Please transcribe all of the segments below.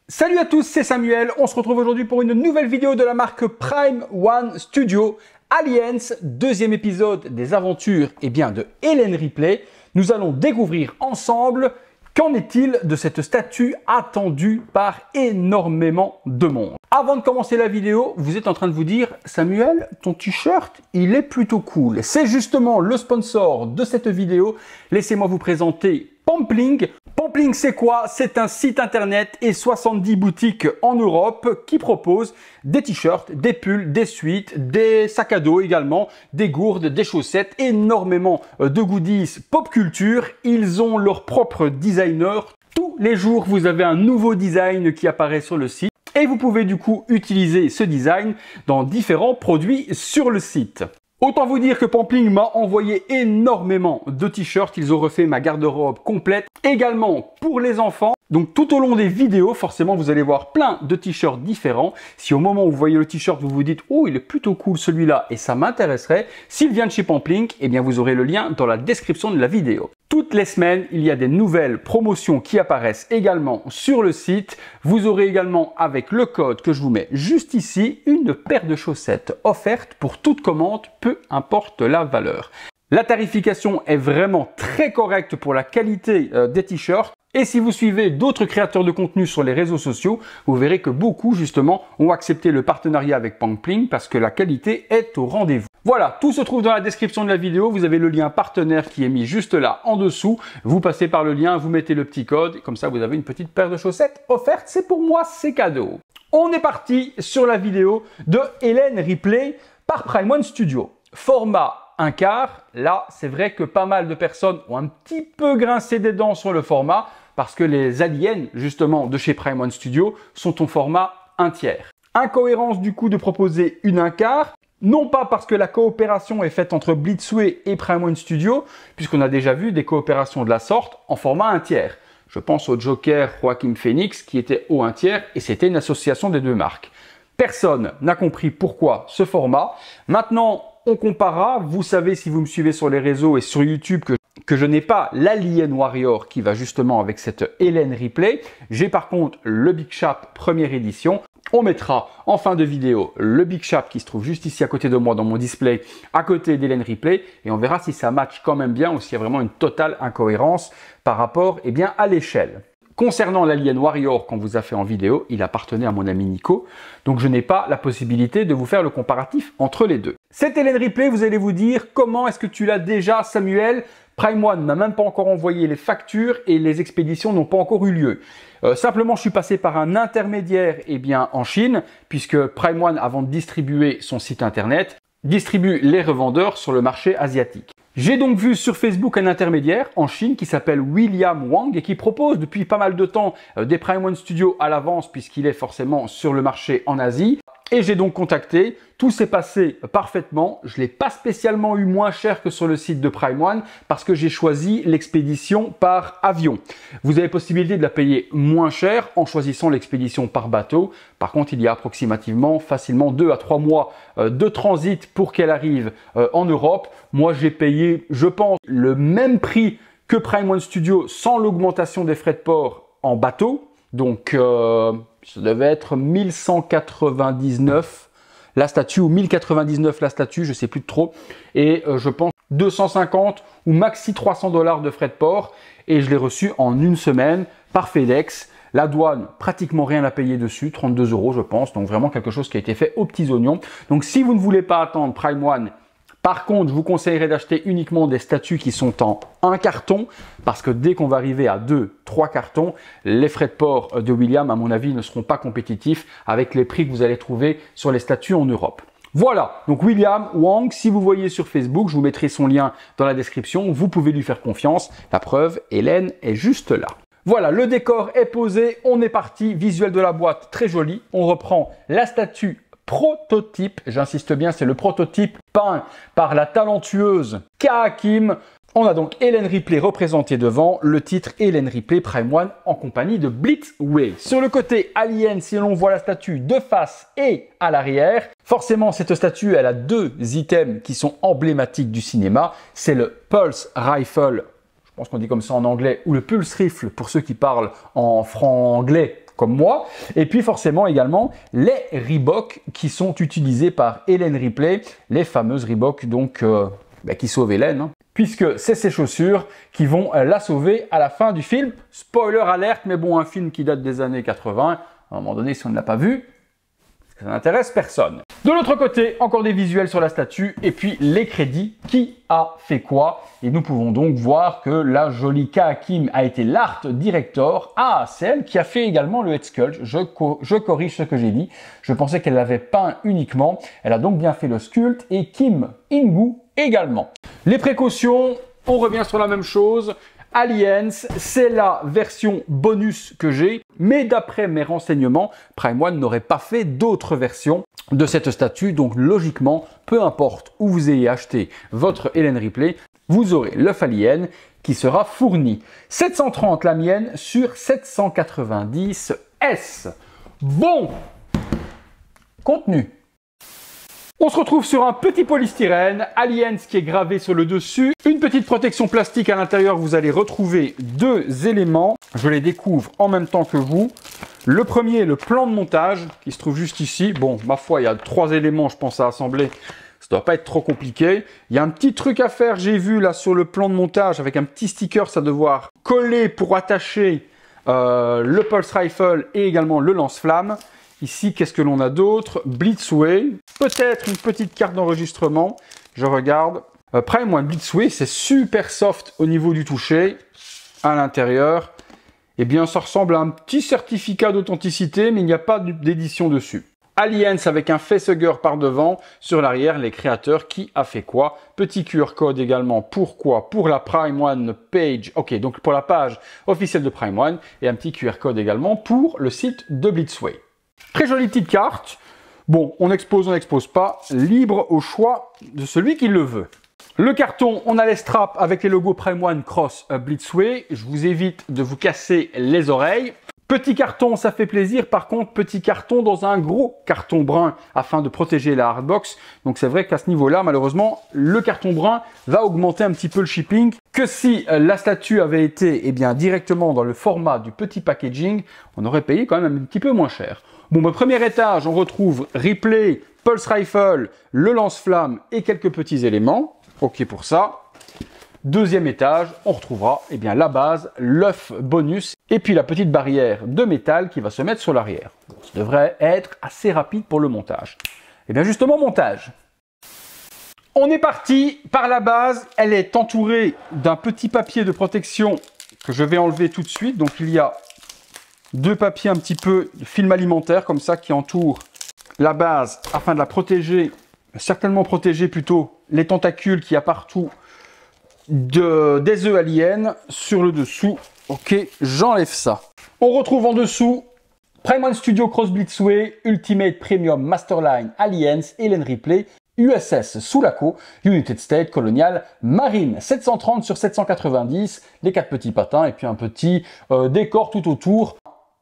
Salut à tous, c'est Samuel. On se retrouve aujourd'hui pour une nouvelle vidéo de la marque Prime One Studio. Aliens, deuxième épisode des aventures de Ellen Ripley. Nous allons découvrir ensemble qu'en est-il de cette statue attendue par énormément de monde. Avant de commencer la vidéo, vous êtes en train de vous dire « Samuel, ton t-shirt, il est plutôt cool ». C'est justement le sponsor de cette vidéo. Laissez-moi vous présenter Pampling. Pampling, c'est quoi? C'est un site internet et 70 boutiques en Europe qui proposent des t-shirts, des pulls, des suites, des sacs à dos également, des gourdes, des chaussettes, énormément de goodies pop culture. Ils ont leur propre designer. Tous les jours, vous avez un nouveau design qui apparaît sur le site et vous pouvez du coup utiliser ce design dans différents produits sur le site. Autant vous dire que Pampling m'a envoyé énormément de t-shirts. Ils ont refait ma garde-robe complète. Également pour les enfants. Donc tout au long des vidéos, forcément, vous allez voir plein de t-shirts différents. Si au moment où vous voyez le t-shirt, vous vous dites « Oh, il est plutôt cool celui-là et ça m'intéresserait », s'il vient de chez Pampling, eh bien vous aurez le lien dans la description de la vidéo. Toutes les semaines, il y a des nouvelles promotions qui apparaissent également sur le site. Vous aurez également, avec le code que je vous mets juste ici, une paire de chaussettes offerte pour toute commande, peu importe la valeur. La tarification est vraiment très correcte pour la qualité des t-shirts. Et si vous suivez d'autres créateurs de contenu sur les réseaux sociaux, vous verrez que beaucoup justement ont accepté le partenariat avec Pampling parce que la qualité est au rendez-vous. Voilà, tout se trouve dans la description de la vidéo. Vous avez le lien partenaire qui est mis juste là en dessous. Vous passez par le lien, vous mettez le petit code. Et comme ça, vous avez une petite paire de chaussettes offerte. C'est pour moi, c'est cadeau. On est parti sur la vidéo de Ellen Ripley par Prime One Studio. Format 1/4. Là, c'est vrai que pas mal de personnes ont un petit peu grincé des dents sur le format parce que les aliens, justement, de chez Prime One Studio sont au format 1/3. Incohérence du coup de proposer une 1/4. Non pas parce que la coopération est faite entre Blitzway et Prime One Studio, puisqu'on a déjà vu des coopérations de la sorte en format 1/3. Je pense au Joker Joaquin Phoenix qui était au 1/3 et c'était une association des deux marques. Personne n'a compris pourquoi ce format. Maintenant, on comparera. Vous savez, si vous me suivez sur les réseaux et sur YouTube, que je n'ai pas l'Alien Warrior qui va justement avec cette Ellen Ripley. J'ai par contre le Big Shap première édition. On mettra en fin de vidéo le Big Shap qui se trouve juste ici à côté de moi dans mon display, à côté d'Ellen Ripley. Et on verra si ça match quand même bien ou s'il y a vraiment une totale incohérence par rapport à l'échelle. Concernant l'Alien Warrior qu'on vous a fait en vidéo, il appartenait à mon ami Nico, donc je n'ai pas la possibilité de vous faire le comparatif entre les deux. Cette Ellen Ripley, vous allez vous dire, comment est-ce que tu l'as déjà, Samuel? Prime One n'a même pas encore envoyé les factures et les expéditions n'ont pas encore eu lieu. Simplement, je suis passé par un intermédiaire en Chine, puisque Prime One, avant de distribuer son site internet, distribue les revendeurs sur le marché asiatique. J'ai donc vu sur Facebook un intermédiaire en Chine qui s'appelle William Wang et qui propose depuis pas mal de temps des Prime One Studio à l'avance puisqu'il est forcément sur le marché en Asie. Et j'ai donc contacté, tout s'est passé parfaitement. Je ne l'ai pas spécialement eu moins cher que sur le site de Prime One parce que j'ai choisi l'expédition par avion. Vous avez possibilité de la payer moins cher en choisissant l'expédition par bateau. Par contre, il y a approximativement facilement 2 à 3 mois de transit pour qu'elle arrive en Europe. Moi, j'ai payé, je pense, le même prix que Prime One Studio sans l'augmentation des frais de port en bateau. Donc, ça devait être 1199 la statue ou 1099 la statue, je sais plus trop. Et je pense 250 ou maxi 300 $ de frais de port. Et je l'ai reçu en une semaine par FedEx. La douane, pratiquement rien à payer dessus, 32 € je pense. Donc vraiment quelque chose qui a été fait aux petits oignons. Donc si vous ne voulez pas attendre Prime One, par contre, je vous conseillerais d'acheter uniquement des statues qui sont en 1 carton parce que dès qu'on va arriver à 2-3 cartons, les frais de port de William, à mon avis, ne seront pas compétitifs avec les prix que vous allez trouver sur les statues en Europe. Voilà, donc William Wang, si vous voyez sur Facebook, je vous mettrai son lien dans la description, vous pouvez lui faire confiance. La preuve, Ellen est juste là. Voilà, le décor est posé, on est parti, visuel de la boîte très joli. On reprend la statue prototype, j'insiste bien, c'est le prototype peint par la talentueuse Ka Kim. On a donc Ellen Ripley représentée devant, le titre Ellen Ripley Prime One en compagnie de Blitzway. Sur le côté Alien, si l'on voit la statue de face et à l'arrière, forcément cette statue elle a deux items qui sont emblématiques du cinéma, c'est le Pulse Rifle, je pense qu'on dit comme ça en anglais, ou le Pulse Rifle pour ceux qui parlent en franglais comme moi. Et puis forcément également les Reebok qui sont utilisés par Ellen Ripley, les fameuses Reebok donc qui sauvent Ellen, hein, puisque c'est ces chaussures qui vont la sauver à la fin du film. Spoiler alerte, mais bon, un film qui date des années 80, à un moment donné, si on ne l'a pas vu, ça n'intéresse personne. De l'autre côté, encore des visuels sur la statue et puis les crédits. Qui a fait quoi? Et nous pouvons donc voir que la jolie Ka Hakim a été l'art director. Ah, c'est elle qui a fait également le head sculpt. Je corrige ce que j'ai dit. Je pensais qu'elle l'avait peint uniquement. Elle a donc bien fait le sculpt et Kim In-gu également. Les précautions, on revient sur la même chose. Aliens, c'est la version bonus que j'ai, mais d'après mes renseignements, Prime One n'aurait pas fait d'autres versions de cette statue, donc logiquement, peu importe où vous ayez acheté votre Ellen Ripley, vous aurez l'œuf Alien qui sera fourni. 730 la mienne sur 790 S. Bon, contenu. On se retrouve sur un petit polystyrène, Aliens qui est gravé sur le dessus, une petite protection plastique à l'intérieur, vous allez retrouver deux éléments, je les découvre en même temps que vous. Le premier, le plan de montage, qui se trouve juste ici. Bon, ma foi, il y a 3 éléments, je pense, à assembler, ça doit pas être trop compliqué. Il y a un petit truc à faire, j'ai vu là sur le plan de montage, avec un petit sticker, ça devoir coller pour attacher le Pulse Rifle et également le lance-flamme. Ici, qu'est-ce que l'on a d'autre? Blitzway, peut-être une petite carte d'enregistrement. Je regarde. Prime One Blitzway, c'est super soft au niveau du toucher. À l'intérieur, eh bien, ça ressemble à un petit certificat d'authenticité, mais il n'y a pas d'édition dessus. Aliens avec un facehugger par devant. Sur l'arrière, les créateurs, qui a fait quoi? Petit QR code également. Pourquoi? Pour la Prime One page. Ok, donc pour la page officielle de Prime One. Et un petit QR code également pour le site de Blitzway. Très jolie petite carte. Bon, on expose, on n'expose pas. Libre au choix de celui qui le veut. Le carton, on a les straps avec les logos Prime One Cross Blitzway. Je vous évite de vous casser les oreilles. Petit carton, ça fait plaisir. Par contre, petit carton dans un gros carton brun afin de protéger la hardbox. Donc c'est vrai qu'à ce niveau-là, malheureusement, le carton brun va augmenter un petit peu le shipping. Que si la statue avait été directement dans le format du petit packaging, on aurait payé quand même un petit peu moins cher. Bon, au premier étage, on retrouve Ripley, Pulse Rifle, le lance-flamme et quelques petits éléments. Ok pour ça. Deuxième étage, on retrouvera la base, l'œuf bonus et puis la petite barrière de métal qui va se mettre sur l'arrière. Bon, ça devrait être assez rapide pour le montage. Et bien justement, montage. On est parti par la base. Elle est entourée d'un petit papier de protection que je vais enlever tout de suite. Donc il y a deux papiers un petit peu de film alimentaire comme ça qui entourent la base afin de la protéger, certainement protéger plutôt les tentacules qu'il y a partout des œufs aliens sur le dessous. Ok, j'enlève ça. On retrouve en dessous Prime One Studio Cross Blitzway Ultimate Premium Masterline Aliens Ellen Ripley USS Sulaco United States Colonial Marine 730 sur 790, les 4 petits patins et puis un petit décor tout autour.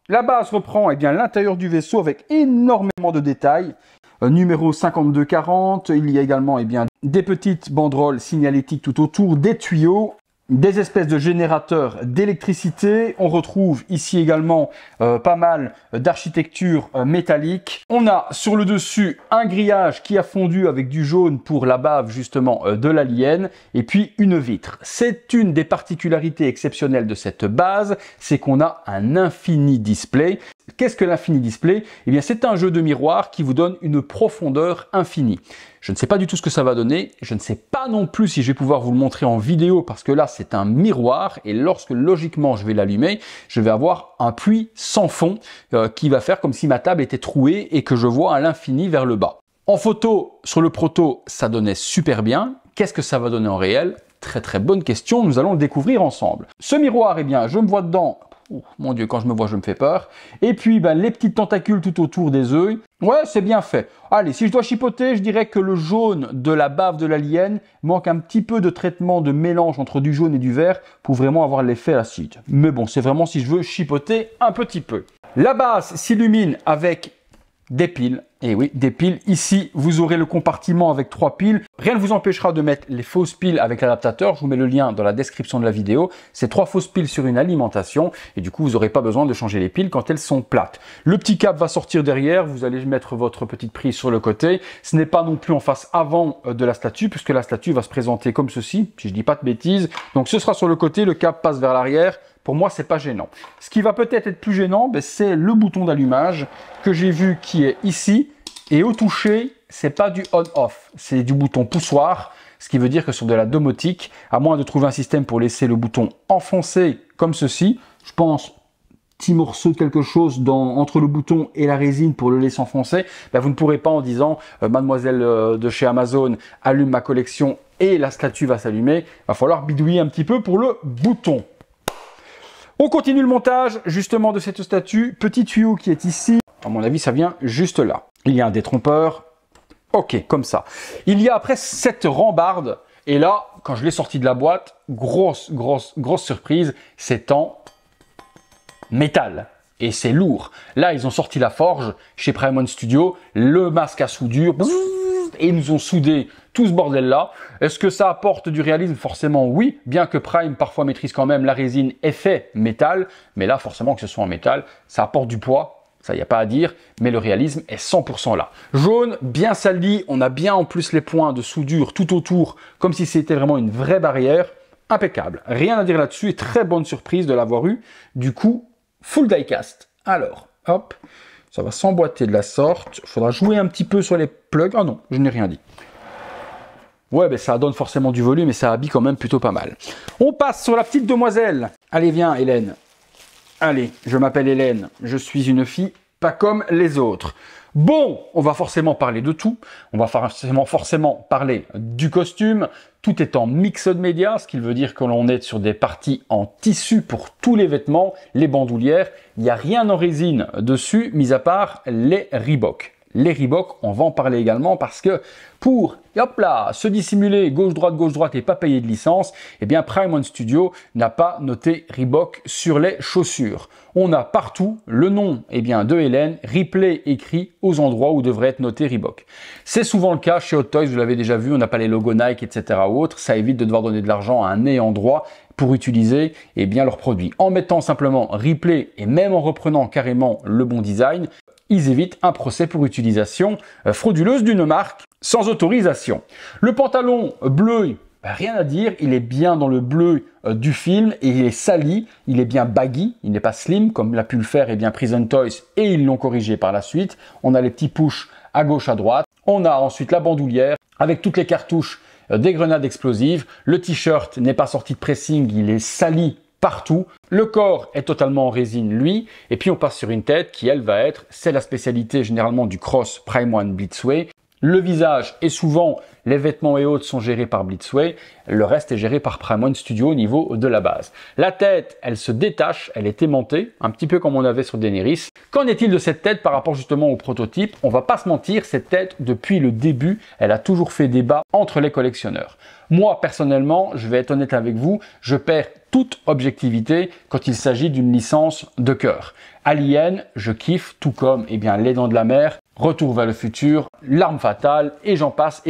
La base reprend l'intérieur du vaisseau avec énormément de détails. Numéro 5240, il y a également des petites banderoles signalétiques tout autour, des tuyaux, des espèces de générateurs d'électricité. On retrouve ici également pas mal d'architecture métallique. On a sur le dessus un grillage qui a fondu avec du jaune pour la bave justement de l'alien et puis une vitre. C'est une des particularités exceptionnelles de cette base, c'est qu'on a un infini display. Qu'est-ce que l'infini display? Eh bien, c'est un jeu de miroir qui vous donne une profondeur infinie. Je ne sais pas du tout ce que ça va donner. Je ne sais pas non plus si je vais pouvoir vous le montrer en vidéo parce que là, c'est un miroir et lorsque logiquement je vais l'allumer, je vais avoir un puits sans fond qui va faire comme si ma table était trouée et que je vois à l'infini vers le bas. En photo, sur le proto, ça donnait super bien. Qu'est-ce que ça va donner en réel? Très très bonne question, nous allons le découvrir ensemble. Ce miroir, je me vois dedans. Oh, mon Dieu, quand je me vois, je me fais peur. Et puis, les petites tentacules tout autour des œufs. Ouais, c'est bien fait. Allez, si je dois chipoter, je dirais que le jaune de la bave de l'alien manque un petit peu de traitement de mélange entre du jaune et du vert pour vraiment avoir l'effet acide. Mais bon, c'est vraiment si je veux chipoter un petit peu. La base s'illumine avec des piles. Et oui, des piles. Ici, vous aurez le compartiment avec 3 piles. Rien ne vous empêchera de mettre les fausses piles avec l'adaptateur. Je vous mets le lien dans la description de la vidéo. C'est 3 fausses piles sur une alimentation. Et du coup, vous n'aurez pas besoin de changer les piles quand elles sont plates. Le petit câble va sortir derrière. Vous allez mettre votre petite prise sur le côté. Ce n'est pas non plus en face avant de la statue, puisque la statue va se présenter comme ceci, si je dis pas de bêtises. Donc, ce sera sur le côté. Le câble passe vers l'arrière. Pour moi, c'est pas gênant. Ce qui va peut-être être plus gênant, c'est le bouton d'allumage que j'ai vu qui est ici. Et au toucher, c'est pas du on-off, c'est du bouton poussoir, ce qui veut dire que sur de la domotique, à moins de trouver un système pour laisser le bouton enfoncé comme ceci, je pense petit morceau de quelque chose entre le bouton et la résine pour le laisser enfoncer, ben vous ne pourrez pas en disant mademoiselle de chez Amazon allume ma collection et la statue va s'allumer. Il va falloir bidouiller un petit peu pour le bouton. On continue le montage justement de cette statue. Petit tuyau qui est ici. À mon avis, ça vient juste là. Il y a un détrompeur. Ok, comme ça. Il y a après cette rambarde. Et là, quand je l'ai sorti de la boîte, grosse surprise, c'est en métal. Et c'est lourd. Là, ils ont sorti la forge chez Prime One Studio. Le masque à soudure. Et ils nous ont soudé tout ce bordel-là. Est-ce que ça apporte du réalisme? Forcément, oui. Bien que Prime, parfois, maîtrise quand même la résine effet métal. Mais là, forcément, que ce soit en métal, ça apporte du poids. Ça, il n'y a pas à dire, mais le réalisme est 100% là. Jaune, bien sali, on a bien en plus les points de soudure tout autour, comme si c'était vraiment une vraie barrière. Impeccable, rien à dire là-dessus, et très bonne surprise de l'avoir eu. Du coup, full die-cast. Alors, hop, ça va s'emboîter de la sorte. Il faudra jouer un petit peu sur les plugs. Ah non, je n'ai rien dit. Ouais, ben ça donne forcément du volume, et ça habille quand même plutôt pas mal. On passe sur la petite demoiselle. Allez, viens, Hélène. Allez, je m'appelle Hélène, je suis une fille pas comme les autres. Bon, on va forcément parler de tout. On va forcément parler du costume. Tout est en mixed media, ce qui veut dire que l'on est sur des parties en tissu pour tous les vêtements, les bandoulières. Il n'y a rien en résine dessus, mis à part les Reebok. Les Reebok, on va en parler également parce que pour, hop là, se dissimuler gauche-droite et pas payer de licence, eh bien Prime One Studio n'a pas noté Reebok sur les chaussures. On a partout le nom de Hélène, Ripley écrit aux endroits où devrait être noté Reebok. C'est souvent le cas chez Hot Toys, vous l'avez déjà vu, on n'a pas les logos Nike, etc. ou autres. Ça évite de devoir donner de l'argent à un nez endroit pour utiliser leurs produits. En mettant simplement Ripley et même en reprenant carrément le bon design, ils évitent un procès pour utilisation frauduleuse d'une marque sans autorisation. Le pantalon bleu, rien à dire, il est bien dans le bleu du film et il est sali, il est bien baggy, il n'est pas slim comme l'a pu le faire Prison Toys et ils l'ont corrigé par la suite. On a les petits pushs à gauche, à droite. On a ensuite la bandoulière avec toutes les cartouches des grenades explosives. Le t-shirt n'est pas sorti de pressing, il est sali partout. Le corps est totalement en résine, lui. Et puis, on passe sur une tête qui, elle, c'est la spécialité généralement du Cross Prime One Blitzway. Le visage et souvent les vêtements et autres sont gérés par Blitzway. Le reste est géré par Prime One Studio au niveau de la base. La tête, elle se détache, elle est aimantée, un petit peu comme on avait sur Daenerys. Qu'en est-il de cette tête par rapport justement au prototype? On va pas se mentir, cette tête, depuis le début, elle a toujours fait débat entre les collectionneurs. Moi, personnellement, je vais être honnête avec vous, je perds toute objectivité quand il s'agit d'une licence de cœur. Alien, je kiffe, tout comme Les Dents de la Mer, Retour vers le futur, L'Arme fatale, et j'en passe,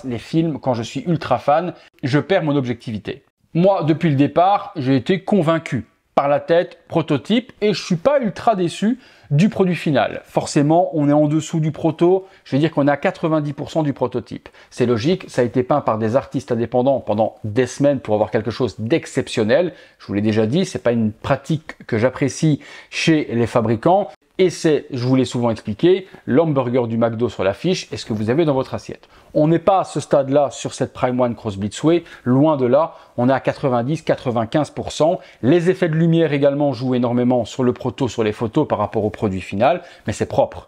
les films, quand je suis ultra fan, je perds mon objectivité. Moi, depuis le départ, j'ai été convaincu par la tête, prototype, et je suis pas ultra déçu du produit final. Forcément, on est en dessous du proto, je veux dire qu'on est à 90% du prototype. C'est logique, ça a été peint par des artistes indépendants pendant des semaines pour avoir quelque chose d'exceptionnel. Je vous l'ai déjà dit, c'est pas une pratique que j'apprécie chez les fabricants. Et c'est, je vous l'ai souvent expliqué, l'hamburger du McDo sur l'affiche et ce que vous avez dans votre assiette. On n'est pas à ce stade-là sur cette Prime One Cross Blitzway, loin de là, on est à 90-95%. Les effets de lumière également jouent énormément sur le proto, sur les photos par rapport au produit final, mais c'est propre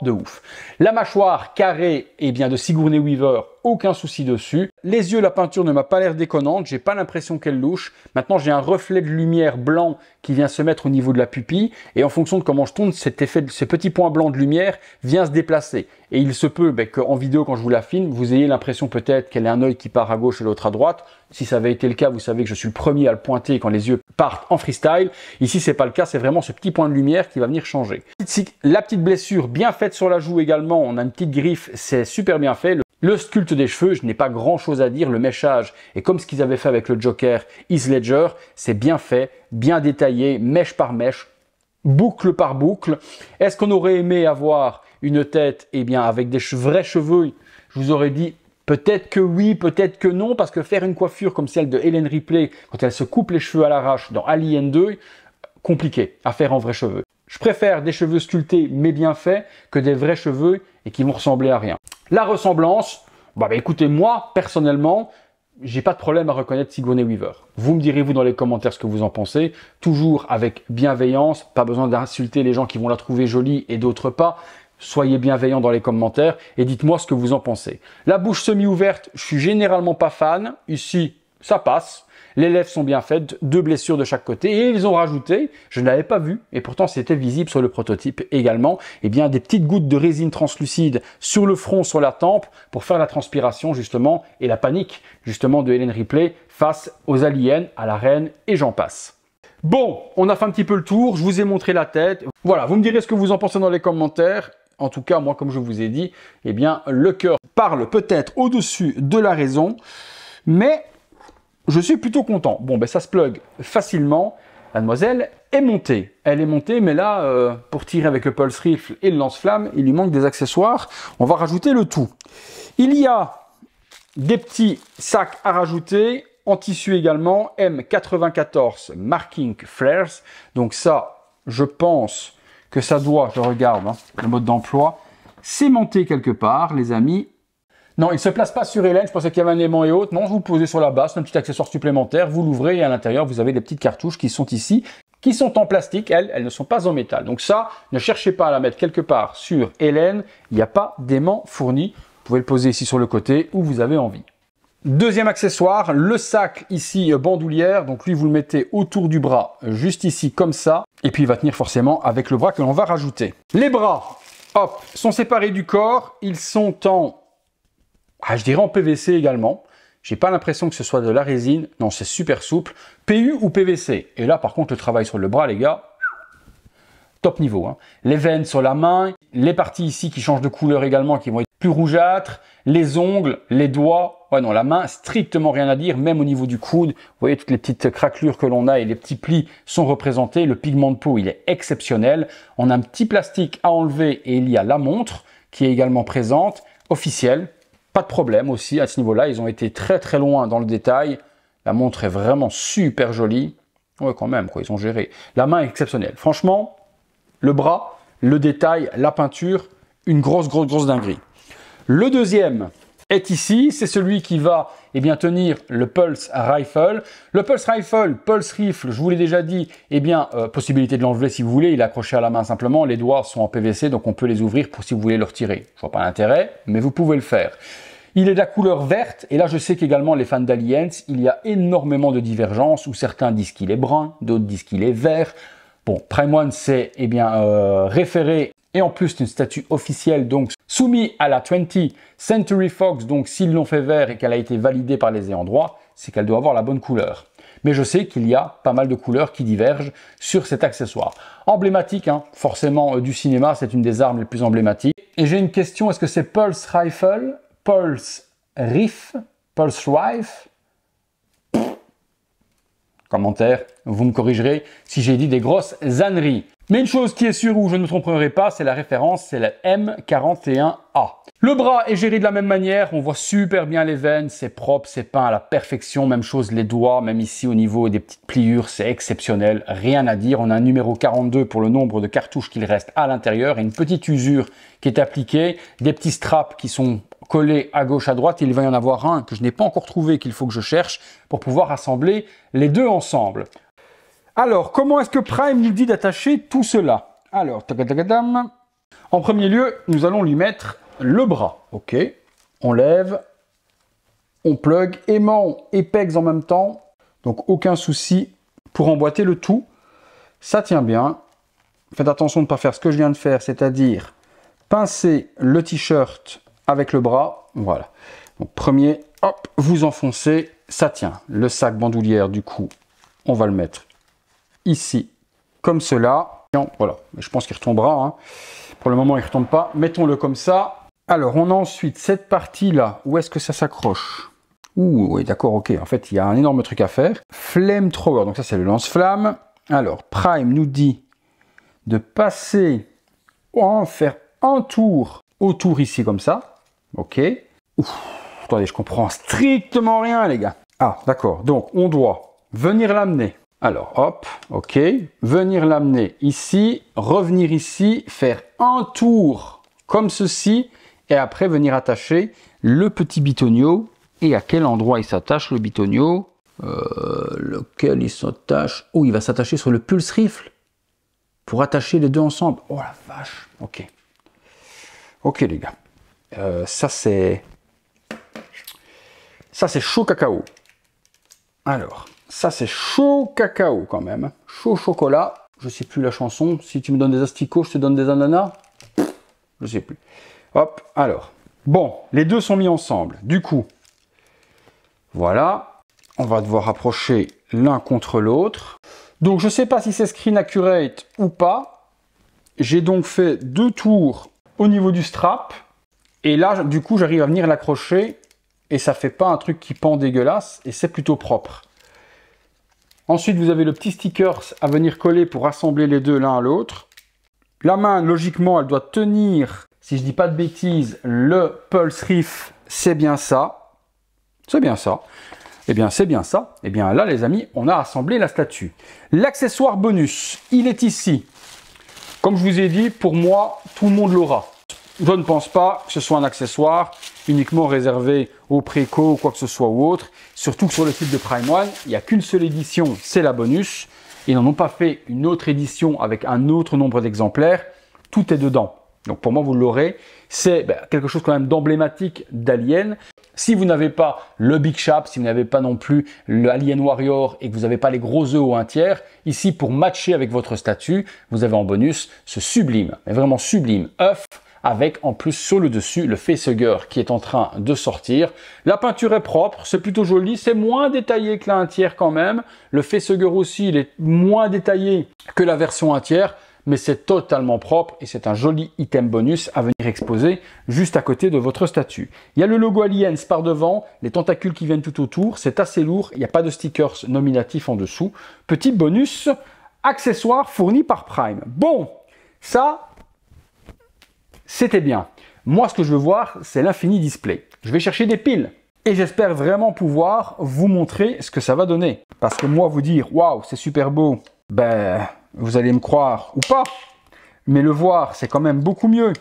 de ouf. La mâchoire carrée de Sigourney Weaver aucun souci dessus. Les yeux, la peinture ne m'a pas l'air déconnante, j'ai pas l'impression qu'elle louche. Maintenant, j'ai un reflet de lumière blanc qui vient se mettre au niveau de la pupille et en fonction de comment je tourne, cet effet, ce petit point blanc de lumière vient se déplacer. Et il se peut qu'en vidéo, quand je vous la filme, vous ayez l'impression peut-être qu'elle a un œil qui part à gauche et l'autre à droite. Si ça avait été le cas, vous savez que je suis le premier à le pointer quand les yeux partent en freestyle. Ici, c'est pas le cas, c'est vraiment ce petit point de lumière qui va venir changer. Ici, la petite blessure bien faite sur la joue également, on a une petite griffe, c'est super bien fait. Le sculpte des cheveux, je n'ai pas grand chose à dire, le méchage est comme ce qu'ils avaient fait avec le Joker Heath Ledger, c'est bien fait, bien détaillé, mèche par mèche, boucle par boucle. Est-ce qu'on aurait aimé avoir une tête, eh bien, avec des vrais cheveux? Je vous aurais dit peut-être que oui, peut-être que non, parce que faire une coiffure comme celle de Ellen Ripley, quand elle se coupe les cheveux à l'arrache dans Alien 2, compliqué à faire en vrais cheveux. Je préfère des cheveux sculptés mais bien faits que des vrais cheveux et qui vont ressembler à rien. La ressemblance, écoutez, moi, personnellement, j'ai pas de problème à reconnaître Sigourney Weaver. Vous me direz, vous, dans les commentaires ce que vous en pensez. Toujours avec bienveillance, pas besoin d'insulter les gens qui vont la trouver jolie et d'autres pas. Soyez bienveillants dans les commentaires et dites-moi ce que vous en pensez. La bouche semi-ouverte, je suis généralement pas fan. Ici, ça passe. Les lèvres sont bien faites, 2 blessures de chaque côté. Et ils ont rajouté, je ne l'avais pas vu, et pourtant c'était visible sur le prototype également, eh bien des petites gouttes de résine translucide sur le front, sur la tempe, pour faire la transpiration justement, et la panique justement de Ellen Ripley face aux aliens, à la reine, et j'en passe. Bon, on a fait un petit peu le tour, je vous ai montré la tête. Voilà, vous me direz ce que vous en pensez dans les commentaires. En tout cas, moi, comme je vous ai dit, eh bien, le cœur parle peut-être au-dessus de la raison, mais je suis plutôt content. Bon, ça se plug facilement. La demoiselle est montée. Elle est montée, mais là, pour tirer avec le pulse rifle et le lance-flamme, il lui manque des accessoires. On va rajouter le tout. Il y a des petits sacs à rajouter, en tissu également, M94 Marking Flares. Donc ça, je pense que ça doit, je regarde le mode d'emploi, s'aimanter quelque part, les amis. Non, il ne se place pas sur Hélène, je pensais qu'il y avait un aimant et autres. Non, vous posez sur la base, un petit accessoire supplémentaire, vous l'ouvrez et à l'intérieur, vous avez des petites cartouches qui sont ici, qui sont en plastique, elles ne sont pas en métal. Donc ça, ne cherchez pas à la mettre quelque part sur Hélène, il n'y a pas d'aimant fourni. Vous pouvez le poser ici sur le côté où vous avez envie. Deuxième accessoire, le sac ici bandoulière, donc lui vous le mettez autour du bras, juste ici comme ça, et puis il va tenir forcément avec le bras que l'on va rajouter. Les bras, hop, sont séparés du corps, ils sont en, je dirais en PVC également. J'ai pas l'impression que ce soit de la résine, non c'est super souple, PU ou PVC. Et là par contre le travail sur le bras les gars, top niveau. Les veines sur la main, les parties ici qui changent de couleur également, qui vont être plus rougeâtres, les ongles, les doigts, ouais non la main strictement rien à dire, même au niveau du coude, vous voyez toutes les petites craquelures que l'on a et les petits plis sont représentés, le pigment de peau il est exceptionnel, on a un petit plastique à enlever et il y a la montre qui est également présente, officielle, pas de problème aussi à ce niveau-là, ils ont été très très loin dans le détail, la montre est vraiment super jolie, ouais quand même quoi, ils ont géré, la main est exceptionnelle, franchement, le bras, le détail, la peinture, une grosse dinguerie. Le deuxième est ici, c'est celui qui va tenir le Pulse Rifle. Le Pulse Rifle, je vous l'ai déjà dit, possibilité de l'enlever si vous voulez, il est accroché à la main simplement, les doigts sont en PVC, donc on peut les ouvrir pour si vous voulez le retirer. Je vois pas l'intérêt, mais vous pouvez le faire. Il est de la couleur verte, et là je sais qu'également les fans d'Aliens, il y a énormément de divergences, où certains disent qu'il est brun, d'autres disent qu'il est vert. Bon, Prime One c'est référé, et en plus c'est une statue officielle, donc soumis à la 20th Century Fox, donc s'ils l'ont fait vert et qu'elle a été validée par les ayants droit, c'est qu'elle doit avoir la bonne couleur. Mais je sais qu'il y a pas mal de couleurs qui divergent sur cet accessoire. Emblématique, forcément du cinéma, c'est une des armes les plus emblématiques. Et j'ai une question, est-ce que c'est Pulse Rifle, Pulse Rifle, Pulse Rifle? Commentaire, vous me corrigerez si j'ai dit des grosses âneries. Mais une chose qui est sûre où je ne me tromperai pas, c'est la référence, c'est la M41A. Le bras est géré de la même manière, on voit super bien les veines, c'est propre, c'est peint à la perfection, même chose les doigts, même ici au niveau des petites pliures, c'est exceptionnel, rien à dire. On a un numéro 42 pour le nombre de cartouches qu'il reste à l'intérieur et une petite usure qui est appliquée, des petits straps qui sont collés à gauche, à droite. Il va y en avoir un que je n'ai pas encore trouvé, qu'il faut que je cherche pour pouvoir assembler les deux ensemble. Alors, comment est-ce que Prime nous dit d'attacher tout cela? Alors, en premier lieu, nous allons lui mettre le bras. Ok, on lève On plug aimant et pegs en même temps. Donc aucun souci pour emboîter le tout. Ça tient bien. Faites attention de ne pas faire ce que je viens de faire, c'est-à-dire pincer le t-shirt avec le bras. Voilà. Donc premier, hop, vous enfoncez, ça tient. Le sac bandoulière, du coup, on va le mettre ici, comme cela. Voilà, je pense qu'il retombera. Hein. Pour le moment, il ne retombe pas. Mettons-le comme ça. Alors, on a ensuite cette partie-là. Où est-ce que ça s'accroche? Ouh, oui, d'accord, ok. En fait, il y a un énorme truc à faire. Flamethrower, donc ça, c'est le lance-flamme. Alors, Prime nous dit de passer, faire un tour autour ici, comme ça. Ok. Ouf, attendez, je comprends strictement rien, les gars. Ah, d'accord. Donc, on doit venir l'amener. Alors, hop, ok. Venir l'amener ici, revenir ici, faire un tour comme ceci, et après venir attacher le petit bitonio. Et à quel endroit il s'attache, le bitonio? Lequel il s'attache? Oh, il va s'attacher sur le pulse rifle pour attacher les deux ensemble. Oh la vache. Ok. Ok, les gars. Ça, c'est chaud cacao. Alors, ça, c'est chaud cacao quand même. Chaud chocolat. Je sais plus la chanson. Si tu me donnes des asticots, je te donne des ananas. Je sais plus. Hop, alors. Bon, les deux sont mis ensemble. Du coup, voilà. On va devoir approcher l'un contre l'autre. Donc, je ne sais pas si c'est screen accurate ou pas. J'ai donc fait 2 tours au niveau du strap. Et là, du coup, j'arrive à venir l'accrocher. Et ça ne fait pas un truc qui pend dégueulasse. Et c'est plutôt propre. Ensuite, vous avez le petit sticker à venir coller pour assembler les deux l'un à l'autre. La main, logiquement, elle doit tenir, si je ne dis pas de bêtises, le pulse rifle. C'est bien ça. C'est bien ça. Eh bien, c'est bien ça. Eh bien, là, les amis, on a assemblé la statue. L'accessoire bonus, il est ici. Comme je vous ai dit, pour moi, tout le monde l'aura. Je ne pense pas que ce soit un accessoire uniquement réservé aux préco ou quoi que ce soit ou autre. Surtout que sur le site de Prime One, il n'y a qu'une seule édition, c'est la bonus. Ils n'en ont pas fait une autre édition avec un autre nombre d'exemplaires. Tout est dedans. Donc pour moi, vous l'aurez. C'est quelque chose quand même d'emblématique d'Alien. Si vous n'avez pas le Big Shap, si vous n'avez pas non plus le Alien Warrior et que vous n'avez pas les gros œufs au 1/3, ici pour matcher avec votre statue, vous avez en bonus ce sublime, mais vraiment sublime œuf avec en plus sur le dessus le facehugger qui est en train de sortir. La peinture est propre, c'est plutôt joli, c'est moins détaillé que la 1/3 quand même. Le facehugger aussi, il est moins détaillé que la version 1/3. Mais c'est totalement propre et c'est un joli item bonus à venir exposer juste à côté de votre statue. Il y a le logo Aliens par devant, les tentacules qui viennent tout autour, c'est assez lourd, il n'y a pas de stickers nominatifs en dessous. Petit bonus, accessoire fourni par Prime. Bon, ça, c'était bien. Moi, ce que je veux voir, c'est l'infini display. Je vais chercher des piles. Et j'espère vraiment pouvoir vous montrer ce que ça va donner. Parce que moi, vous dire, waouh, c'est super beau, vous allez me croire ou pas, mais le voir, c'est quand même beaucoup mieux.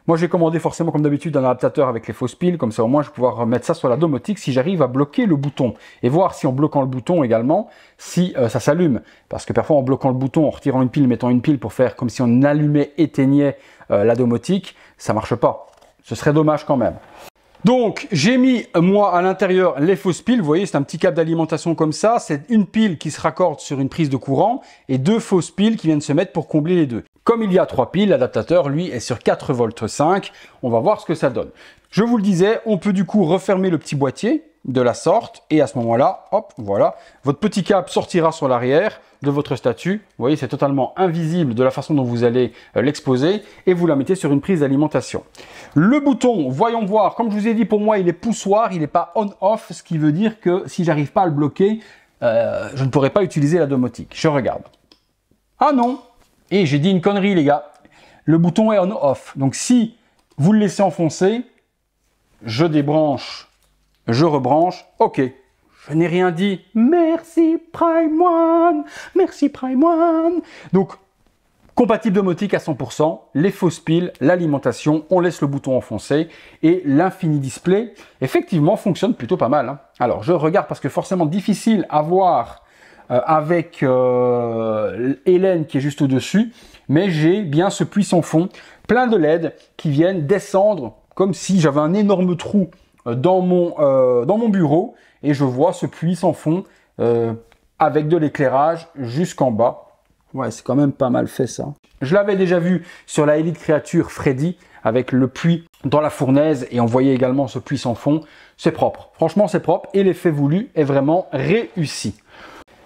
Moi, j'ai commandé forcément, comme d'habitude, un adaptateur avec les fausses piles. Comme ça, au moins, je vais pouvoir remettre ça sur la domotique si j'arrive à bloquer le bouton. Et voir si, en bloquant le bouton également, si ça s'allume. Parce que parfois, en bloquant le bouton, en retirant une pile, mettant une pile pour faire comme si on allumait, éteignait la domotique, ça marche pas. Ce serait dommage quand même. Donc, j'ai mis, moi, à l'intérieur, les fausses piles. Vous voyez, c'est un petit câble d'alimentation comme ça. C'est une pile qui se raccorde sur une prise de courant et 2 fausses piles qui viennent se mettre pour combler les deux. Comme il y a 3 piles, l'adaptateur, lui, est sur 4 volts 5. On va voir ce que ça donne. Je vous le disais, on peut du coup refermer le petit boîtier de la sorte. Et à ce moment-là, hop, voilà, votre petit câble sortira sur l'arrière de votre statue. Vous voyez, c'est totalement invisible de la façon dont vous allez l'exposer et vous la mettez sur une prise d'alimentation. Le bouton, voyons voir, comme je vous ai dit, pour moi, il est poussoir, il n'est pas on-off, ce qui veut dire que si j'arrive pas à le bloquer, je ne pourrai pas utiliser la domotique. Je regarde. Ah non! Et j'ai dit une connerie, les gars. Le bouton est on-off. Donc si vous le laissez enfoncer, je débranche, je rebranche, ok. Je n'ai rien dit. Merci Prime One, merci Prime One. Donc, compatible domotique à 100%, les fausses piles, l'alimentation, on laisse le bouton enfoncé et l'infini display, effectivement, fonctionne plutôt pas mal. Hein. Alors, je regarde parce que forcément difficile à voir avec Hélène qui est juste au-dessus, mais j'ai bien ce puits sans fond, plein de LED qui viennent descendre comme si j'avais un énorme trou dans mon bureau et je vois ce puits sans fond avec de l'éclairage jusqu'en bas. Ouais, c'est quand même pas mal fait ça. Je l'avais déjà vu sur la Elite Creature Freddy avec le puits dans la fournaise et on voyait également ce puits sans fond. C'est propre, franchement c'est propre et l'effet voulu est vraiment réussi.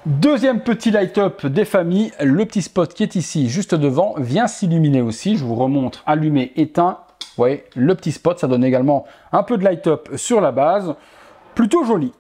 Deuxième petit light-up des familles, le petit spot qui est ici juste devant vient s'illuminer aussi. Je vous remontre allumé, éteint. Vous voyez, le petit spot, ça donne également un peu de light-up sur la base. Plutôt joli.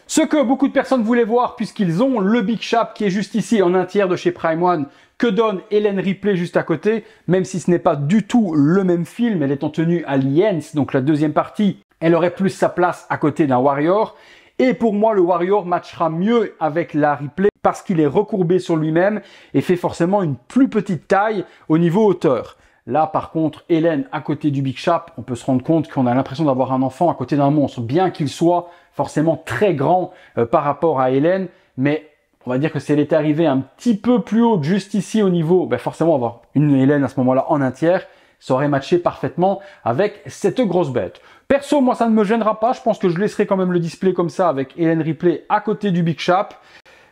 Ce que beaucoup de personnes voulaient voir, puisqu'ils ont le Big Shap qui est juste ici en un tiers de chez Prime One, que donne Ellen Ripley juste à côté, même si ce n'est pas du tout le même film, elle est en tenue Aliens, donc la deuxième partie, elle aurait plus sa place à côté d'un Warrior. Et pour moi, le Warrior matchera mieux avec la Ripley parce qu'il est recourbé sur lui-même et fait forcément une plus petite taille au niveau hauteur. Là, par contre, Ellen à côté du Big Shap, on peut se rendre compte qu'on a l'impression d'avoir un enfant à côté d'un monstre, bien qu'il soit forcément très grand par rapport à Ellen. Mais on va dire que si elle était arrivée un petit peu plus haute, juste ici au niveau, forcément avoir une Ellen à ce moment-là en un tiers, ça aurait matché parfaitement avec cette grosse bête. Perso, moi, ça ne me gênera pas. Je pense que je laisserai quand même le display comme ça avec Ellen Ripley à côté du Big Shap.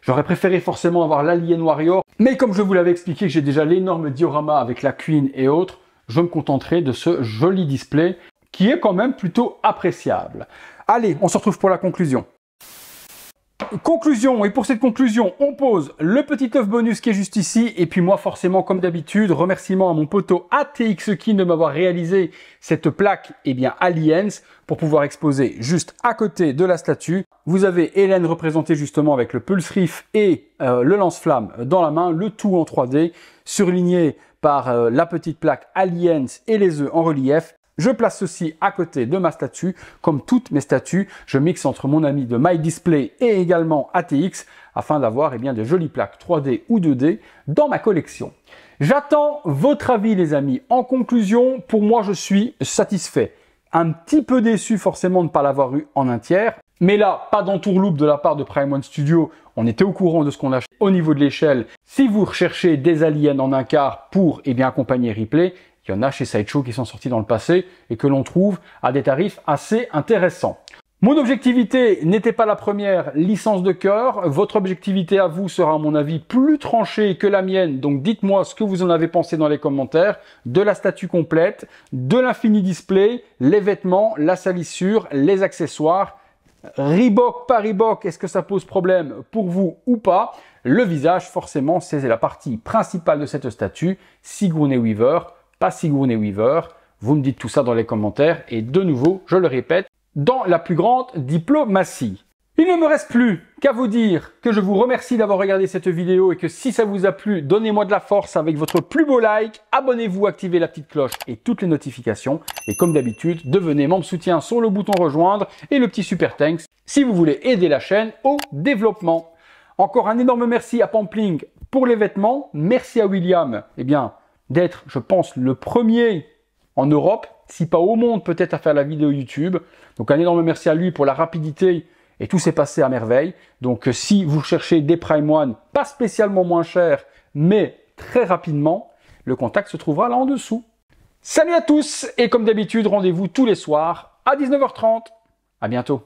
J'aurais préféré forcément avoir l'Alien Warrior. Mais comme je vous l'avais expliqué, que j'ai déjà l'énorme diorama avec la Queen et autres, je me contenterai de ce joli display qui est quand même plutôt appréciable. Allez, on se retrouve pour la conclusion. Conclusion, et pour cette conclusion, on pose le petit œuf bonus qui est juste ici, et puis moi forcément comme d'habitude, remerciement à mon poteau ATX Kin de m'avoir réalisé cette plaque Aliens pour pouvoir exposer juste à côté de la statue. Vous avez Ellen représentée justement avec le Pulse Rift et le lance-flamme dans la main, le tout en 3D, surligné par la petite plaque Aliens et les œufs en relief. Je place ceci à côté de ma statue. Comme toutes mes statues, je mixe entre mon ami de MyDisplay et également ATX afin d'avoir de jolies plaques 3D ou 2D dans ma collection. J'attends votre avis les amis. En conclusion, pour moi je suis satisfait. Un petit peu déçu forcément de ne pas l'avoir eu en un tiers. Mais là, pas d'entourloupe de la part de Prime One Studio. On était au courant de ce qu'on a fait au niveau de l'échelle. Si vous recherchez des aliens en un quart pour accompagner Ripley, il y en a chez Sideshow qui sont sortis dans le passé et que l'on trouve à des tarifs assez intéressants. Mon objectivité n'était pas la première licence de cœur. Votre objectivité à vous sera à mon avis plus tranchée que la mienne. Donc dites-moi ce que vous en avez pensé dans les commentaires. De la statue complète, de l'Infini Display, les vêtements, la salissure, les accessoires. Reebok, pas Reebok, est-ce que ça pose problème pour vous ou pas? Le visage, forcément, c'est la partie principale de cette statue. Sigourney Weaver, pas Sigourney Weaver. Vous me dites tout ça dans les commentaires. Et de nouveau, je le répète, dans la plus grande diplomatie. Il ne me reste plus qu'à vous dire que je vous remercie d'avoir regardé cette vidéo et que si ça vous a plu, donnez-moi de la force avec votre plus beau like, abonnez-vous, activez la petite cloche et toutes les notifications. Et comme d'habitude, devenez membre soutien sur le bouton rejoindre et le petit super thanks si vous voulez aider la chaîne au développement. Encore un énorme merci à Pampling pour les vêtements. Merci à William d'être, je pense, le premier en Europe, si pas au monde peut-être, à faire la vidéo YouTube. Donc un énorme merci à lui pour la rapidité et tout s'est passé à merveille. Donc si vous cherchez des Prime One, pas spécialement moins chers, mais très rapidement, le contact se trouvera là en dessous. Salut à tous et comme d'habitude, rendez-vous tous les soirs à 19h30. À bientôt.